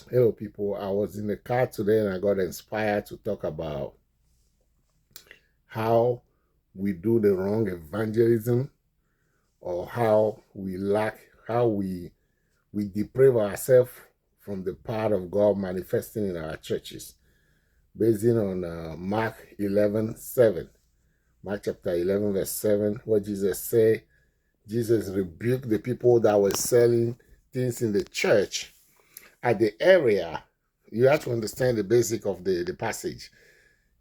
Hello, people. I was in the car today and I got inspired to talk about how we do the wrong evangelism, or how we deprive ourselves from the power of God manifesting in our churches, based on Mark 11:7. Mark chapter 11, verse 7, where Jesus rebuked the people that were selling things in the church at the area. You have to understand the basic of the passage.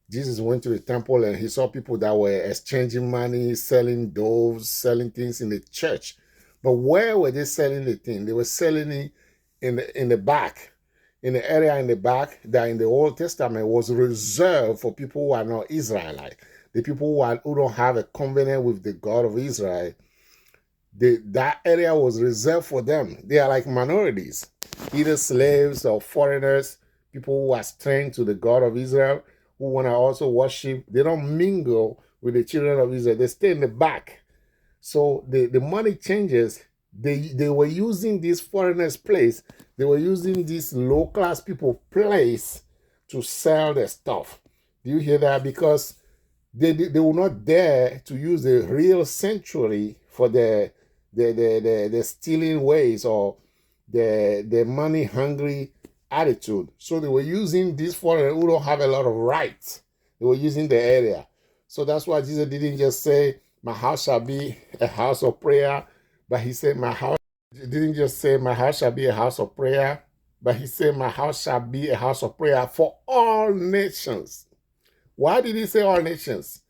Jesus went to the temple and he saw people that were exchanging money, selling doves, selling things in the church. But where were they selling the thing? They were selling it in the back, in the area in the back that in the Old Testament was reserved for people who are not Israelite, the people who don't have a covenant with the God of Israel. That area was reserved for them. They are like minorities, either slaves or foreigners, people who are strange to the God of Israel, who want to also worship. They don't mingle with the children of Israel. They stay in the back. So the money changers, they were using this foreigners' place. They were using this low-class people place to sell their stuff. Do you hear that? Because they will not dare to use the real sanctuary for the stealing ways or the money-hungry attitude. So they were using these foreigners who don't have a lot of rights. They were using the area. So that's why Jesus didn't just say, my house shall be a house of prayer, but he said, he didn't just say, my house shall be a house of prayer, but he said, my house shall be a house of prayer for all nations. Why did he say all nations?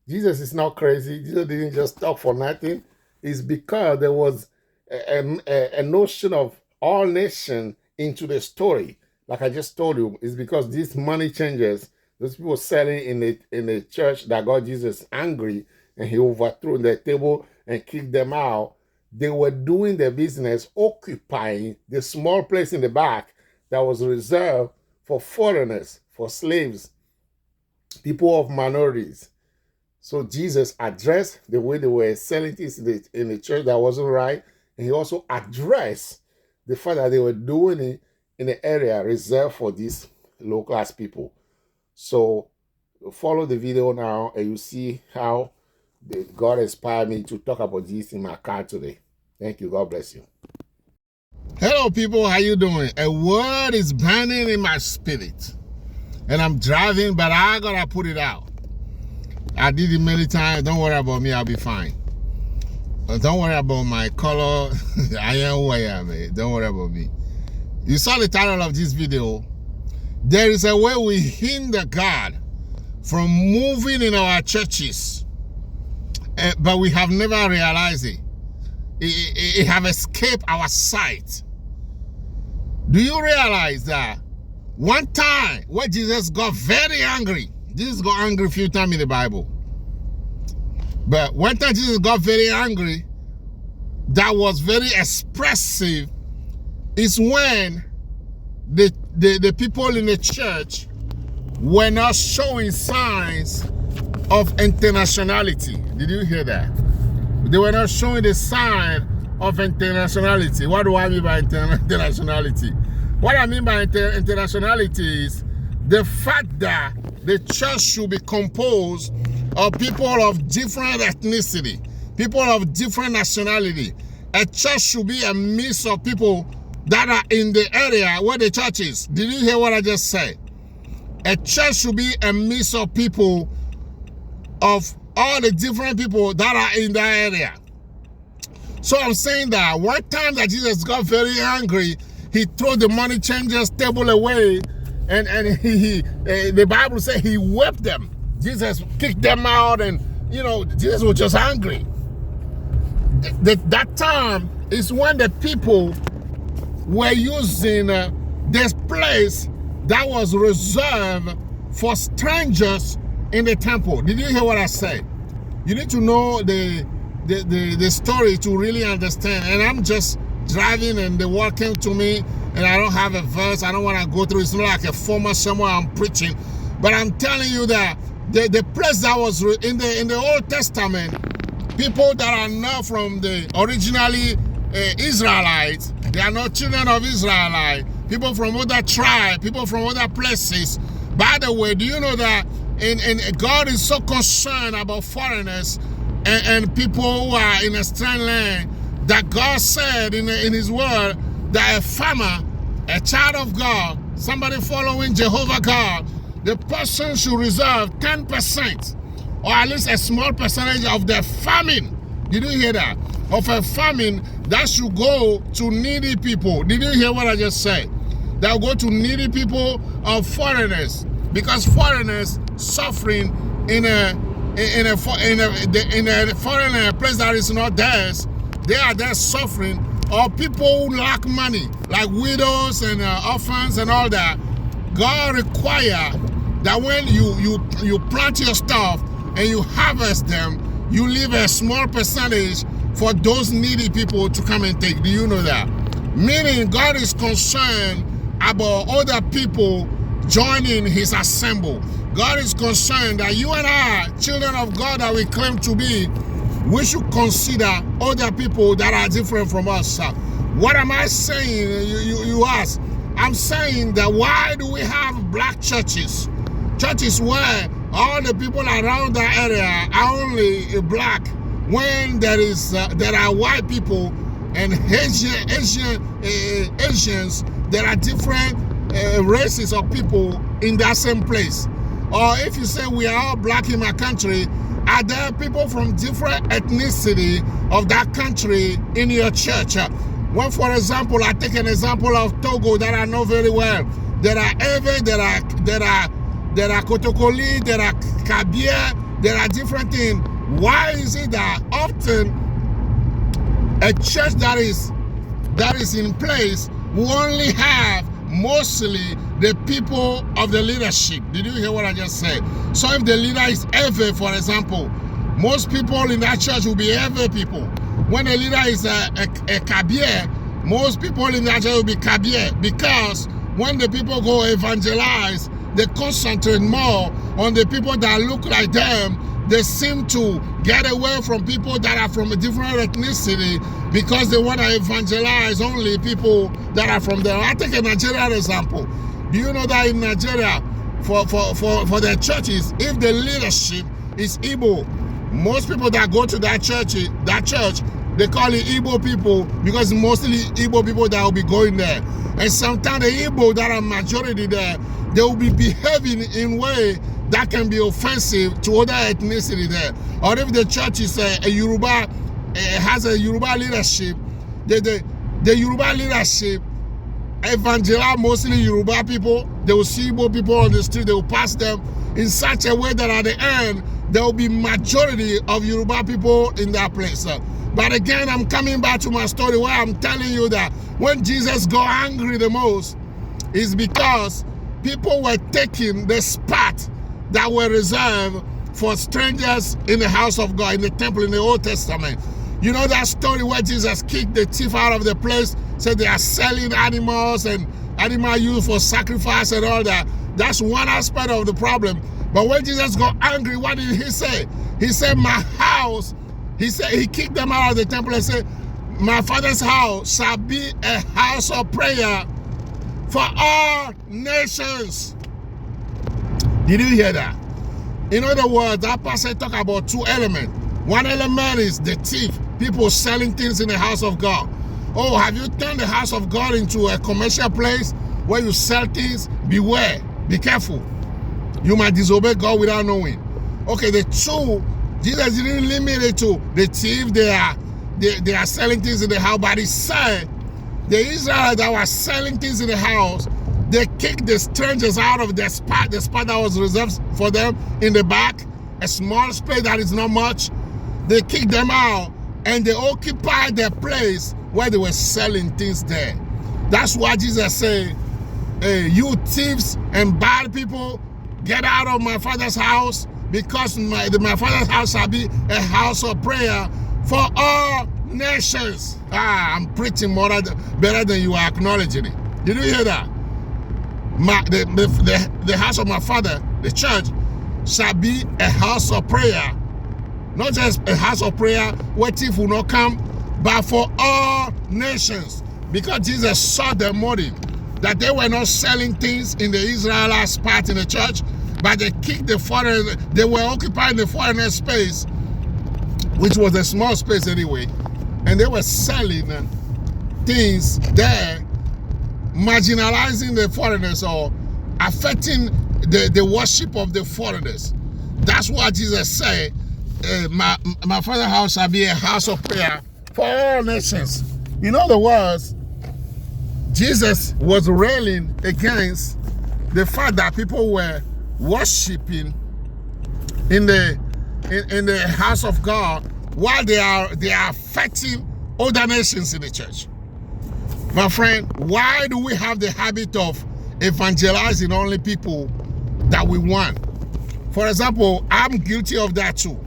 Jesus is not crazy. Jesus didn't just talk for nothing. It's because there was a notion of all nations into the story. Like I just told you, it's because these money changers, those people selling in the church that got Jesus angry and he overthrew the table and kicked them out. They were doing their business, occupying the small place in the back that was reserved for foreigners, for slaves, people of minorities. So Jesus addressed the way they were selling things in the church that wasn't right. And he also addressed the fact that they were doing it in the area reserved for these low-class people. So follow the video now and you see how God inspired me to talk about this in my car today. Thank you. God bless you. Hello, people. How you doing? A word is burning in my spirit. And I'm driving, but I gotta put it out. I did it many times. Don't worry about me. I'll be fine. Don't worry about my color. I am who I am. Don't worry about me. You saw the title of this video. There is a way we hinder God from moving in our churches, but we have never realized it. It have escaped our sight. Do you realize that one time when Jesus got very angry, Jesus got angry a few times in the Bible, but one time Jesus got very angry that was very expressive is when the people in the church were not showing signs of internationality. Did you hear that? They were not showing the sign of internationality. What do I mean by internationality? What I mean by internationality is the fact that the church should be composed of people of different ethnicity, people of different nationality. A church should be a mix of people that are in the area where the church is. Did you hear what I just said? A church should be a mix of people, of all the different people that are in that area. So I'm saying that one time that Jesus got very angry, he threw the money changers table away, and the Bible says he whipped them. Jesus kicked them out, and Jesus was just angry. That time is when the people were using this place that was reserved for strangers in the temple. Did you hear what I said? You need to know the story to really understand. And I'm just driving and the word came to me and I don't have a verse. I don't want to go through. It's not like a formal sermon I'm preaching. But I'm telling you that the place that was in the Old Testament, people that are not from the originally Israelites, they are not children of Israelites, people from other tribes, people from other places. By the way, do you know that and God is so concerned about foreigners and people who are in a strange land, that God said in his word that a farmer, a child of God, somebody following Jehovah God, the person should reserve 10% or at least a small percentage of their farming. Did you hear that? Of a famine that should go to needy people. Did you hear what I just said? That will go to needy people or foreigners, because foreigners suffering in a foreign place that is not theirs. They are there suffering, or people who lack money, like widows and orphans and all that. God require that when you plant your stuff and you harvest them, you leave a small percentage for those needy people to come and take. Do you know that? Meaning God is concerned about other people joining his assembly. God is concerned that you and I, children of God that we claim to be, we should consider other people that are different from us. What am I saying? You ask. I'm saying that why do we have black churches? Churches where all the people around that area are only black, when there are white people and Asians, there are different races of people in that same place. Or if you say we are all black in my country, are there people from different ethnicity of that country in your church? When, for example, I take an example of Togo that I know very well. There are Ewe, there are Kotokoli, there are Kabia, there are different things. Why is it that often a church that is in place will only have mostly the people of the leadership? Did you hear what I just said? So if the leader is Ewe, for example, most people in that church will be Ewe people. When the leader is a Kabia, most people in that church will be Kabia, because when the people go evangelize, they concentrate more on the people that look like them. They seem to get away from people that are from a different ethnicity, because they want to evangelize only people that are from there. I take a Nigerian example. Do you know that in Nigeria, for their churches, if the leadership is Igbo, most people that go to that church, they call it Igbo people, because mostly Igbo people that will be going there. And sometimes the Igbo that are majority there, they will be behaving in way that can be offensive to other ethnicity there. Or if the church is a Yoruba, has a Yoruba leadership, the Yoruba leadership evangelize mostly Yoruba people. They will see Igbo people on the street, they will pass them in such a way that at the end, there will be majority of Yoruba people in that place. But again, I'm coming back to my story where I'm telling you that when Jesus got angry the most, is because people were taking the spot that were reserved for strangers in the house of God, in the temple in the Old Testament. You know that story where Jesus kicked the thief out of the place, said they are selling animals and animal used for sacrifice and all that. That's one aspect of the problem. But when Jesus got angry, what did he say? He said, my house, he kicked them out of the temple and said, my Father's house shall be a house of prayer for all nations. Did you hear that? In other words, that passage talk about two elements. One element is the thief, people selling things in the house of God. Oh, have you turned the house of God into a commercial place where you sell things? Beware, be careful. You might disobey God without knowing. Okay, the two, Jesus didn't limit it to the thief, they are selling things in the house, but he said the Israelites that were selling things in the house, they kicked the strangers out of the spot that was reserved for them in the back, a small space that is not much. They kicked them out and they occupied the place where they were selling things there. That's why Jesus said, hey, you thieves and bad people, get out of my Father's house, because my Father's house shall be a house of prayer for all nations. I'm preaching better than you are acknowledging it. Did you hear that? The house of my Father, the church, shall be a house of prayer. Not just a house of prayer where thief will not come, but for all nations. Because Jesus saw their motive. that they were not selling things in the Israelites part in the church, but they kicked the foreigner. They were occupying the foreigner space, which was a small space anyway, and they were selling things there, marginalizing the foreigners or affecting the worship of the foreigners. That's what Jesus said. My Father's house shall be a house of prayer for all nations. In other words, Jesus was railing against the fact that people were worshiping in the house of God while they are affecting other nations in the church. My friend, why do we have the habit of evangelizing only people that we want? For example, I'm guilty of that too.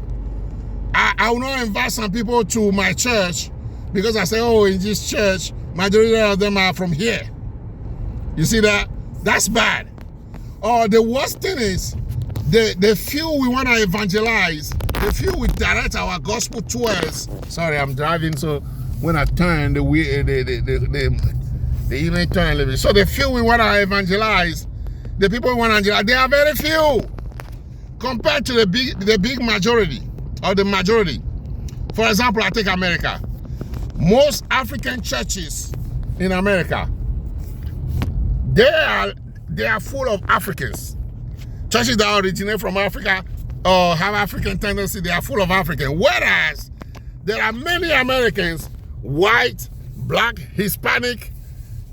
I will not invite some people to my church because I say, oh, in this church, majority of them are from here. You see that? That's bad. Or the worst thing is, the few we want to evangelize, the few we direct our gospel towards. Sorry, I'm driving, so when I turn, the even turn a little bit. So the few we want to evangelize, the people we want to evangelize, they are very few compared to the big majority or the majority. For example, I take America. Most African churches in America, they are full of Africans. Churches that originate from Africa or have African tendency, they are full of Africans. Whereas there are many Americans, white, black, Hispanic,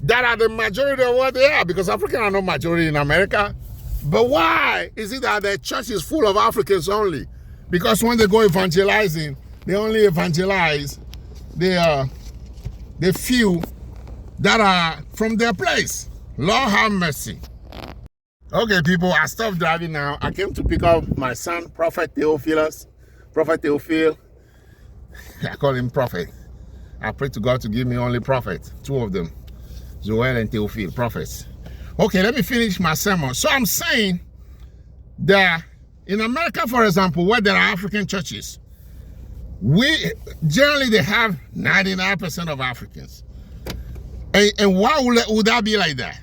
that are the majority of what they are, because Africans are not majority in America. But why is it that the church is full of Africans only? Because when they go evangelizing, they only evangelize the few that are from their place. Lord have mercy. Okay, people, I stopped driving now. I came to pick up my son, Prophet Theophilus. Prophet Theophil. I call him Prophet. I pray to God to give me only prophet, two of them, Joel and Theophil, prophets. Okay, let me finish my sermon. So I'm saying that in America, for example, where there are African churches, generally they have 99% of Africans. And why would that be like that?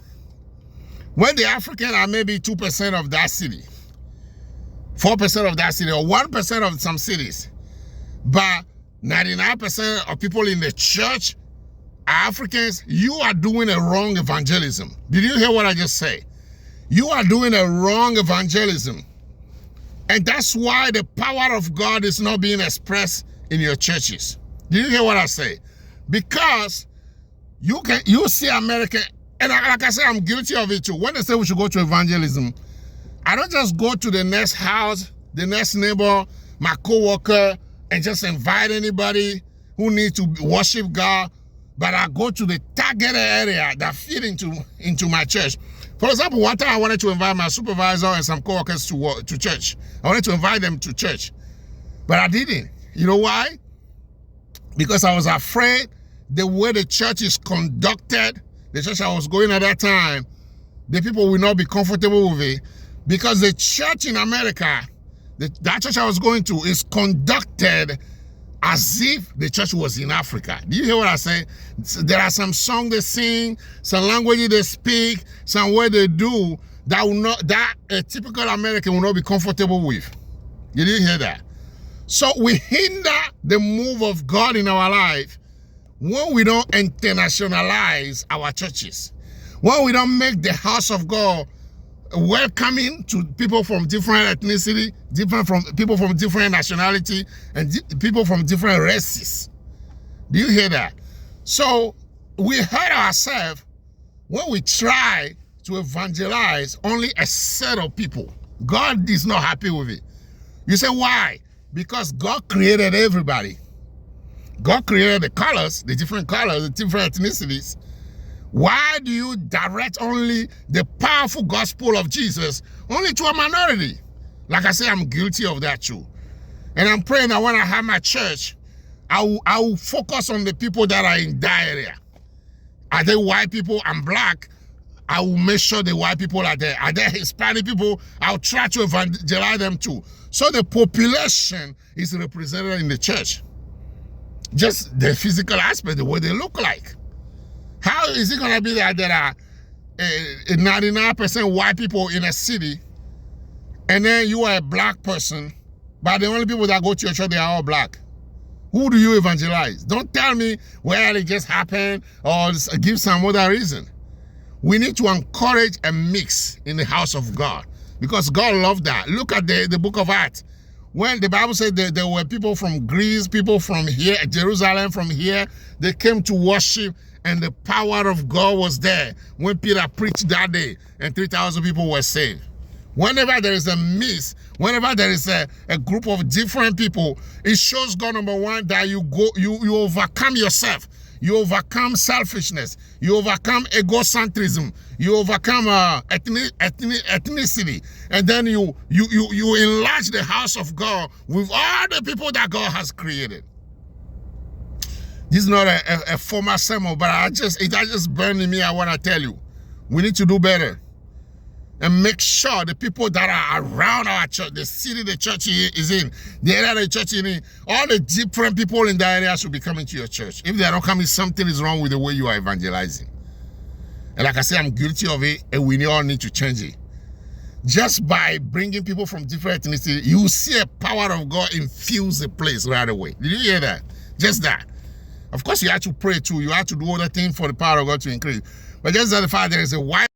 When the Africans are maybe 2% of that city, 4% of that city, or 1% of some cities, but 99% of people in the church are Africans, you are doing a wrong evangelism. Did you hear what I just said? You are doing a wrong evangelism. And that's why the power of God is not being expressed in your churches. Did you hear what I say? Because you see American, and like I said, I'm guilty of it too. When they say we should go to evangelism, I don't just go to the next house, the next neighbor, my co-worker, and just invite anybody who needs to worship God, but I go to the targeted area that fit into my church. For example, one time I wanted to invite my supervisor and some co-workers to church. I wanted to invite them to church, but I didn't. You know why? Because I was afraid the way the church is conducted, the church I was going at that time, the people will not be comfortable with it. Because the church in America, that church I was going to, is conducted as if the church was in Africa. Do you hear what I say? There are some songs they sing, some languages they speak, some way they do that a typical American will not be comfortable with. You didn't hear that? So we hinder the move of God in our life when we don't internationalize our churches, when we don't make the house of God welcoming to people from different ethnicity, people from different nationality, and people from different races. Do you hear that? So we hurt ourselves when we try to evangelize only a set of people. God is not happy with it. You say, why? Because God created everybody. God created the colors, the different ethnicities. Why do you direct only the powerful gospel of Jesus only to a minority? Like I say, I'm guilty of that too. And I'm praying that when I have my church, I will focus on the people that are in that area. Are they white people? I'm black. I will make sure the white people are there. Are there Hispanic people? I'll try to evangelize them too. So the population is represented in the church. Just the physical aspect, the way they look like. How is it going to be that there are 99% white people in a city, and then you are a black person, but the only people that go to your church, they are all black. Who do you evangelize? Don't tell me, well, it just happened, or give some other reason. We need to encourage a mix in the house of God, because God loved that. Look at the book of Acts. When the Bible said that there were people from Greece, people from here, Jerusalem from here, they came to worship, and the power of God was there when Peter preached that day, and 3,000 people were saved. Whenever there is a mix, whenever there is a group of different people, it shows God, number one, that you overcome yourself. You overcome selfishness. You overcome egocentrism. You overcome ethnicity. And then you enlarge the house of God with all the people that God has created. This is not a formal sermon, but it just burned in me. I want to tell you, we need to do better. And make sure the people that are around our church, the city the church is in, the area the church is in, all the different people in that area should be coming to your church. If they are not coming, something is wrong with the way you are evangelizing. And like I said, I'm guilty of it, and we all need to change it. Just by bringing people from different ethnicities, you will see a power of God infuse the place right away. Did you hear that? Just that. Of course, you have to pray too. You have to do other things for the power of God to increase. But just the fact there is a wide